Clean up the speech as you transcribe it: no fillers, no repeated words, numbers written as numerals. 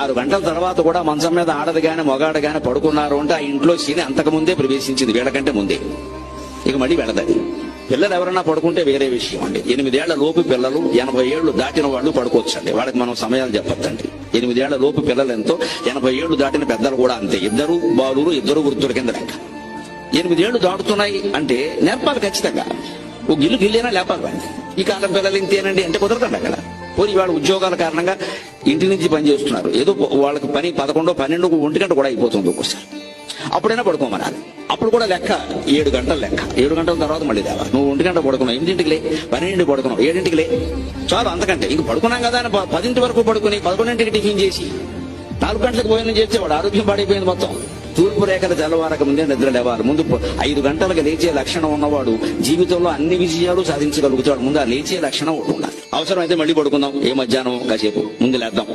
6 గంటల తర్వాత కూడా మంచం మీద ఆడదు గాని మొగాడు గాని పడుకున్నారు అంటే ఆ ఇంట్లో శని అంతకుముందే ప్రవేశించింది, వీళ్ళకంటే ముందే. ఇక మళ్ళీ వెళ్ళదది. పిల్లలు ఎవరన్నా పడుకుంటే వేరే విషయం అండి. 8 ఏళ్ల లోపు పిల్లలు 80 ఏళ్లు దాటిన వాళ్ళు పడుకోవచ్చండి. వాళ్ళకి మనం సమయాలు చెప్పొద్దండి. 8 ఏళ్ల లోపు పిల్లలు ఎంతో, 80 ఏళ్లు దాటిన పెద్దలు కూడా అంతే. 2 బాలురు 2 వృద్ధుల కింద లెక్క. 8 ఏళ్లు దాటుతున్నాయి అంటే నేర్పాలి ఖచ్చితంగా. ఓ గిల్లేనా లేపాలి వాడిని. ఈ కాలం పిల్లలు ఇంతేనండి అంటే కుదరదండి అక్కడ. పోనీ వాళ్ళ ఉద్యోగాల కారణంగా ఇంటి నుంచి పని చేస్తున్నారు, ఏదో వాళ్ళకి పని 11, 12, 1 గంట కూడా అయిపోతుంది ఒక్కోసారి. అప్పుడైనా పడుకోమన్నారు. అప్పుడు కూడా లెక్క 7 గంటల లెక్క. 7 గంటల తర్వాత మళ్ళీ దేవా. నువ్వు 1 గంట పడుకున్నావు, 8ంటికి లే, 12ంటికి పడుకున్నావు, 7ంటికి లే, చాలు అంతకంటే. ఇంక పడుకున్నాం కదా అని 10 వరకు పడుకుని 11ంటికి టిఫిన్ చేసి 4 గంటలకు భోజనం చేస్తే వాడు ఆరోగ్యం పాడైపోయింది మొత్తం. తూర్పు రేఖలు తెల్లవారక ముందే నిద్ర లేవాలి. ముందు 5 గంటలకు లేచే లక్షణం ఉన్నవాడు జీవితంలో అన్ని విజయాలు సాధించగలుగుతాడు. ముందు ఆ లేచే లక్షణం ఒకటి ఉండాలి. అవసరమైతే మళ్ళీ పడుకుందాం, ఏ మధ్యాహ్నం కాసేపు ముందు లేద్దాం.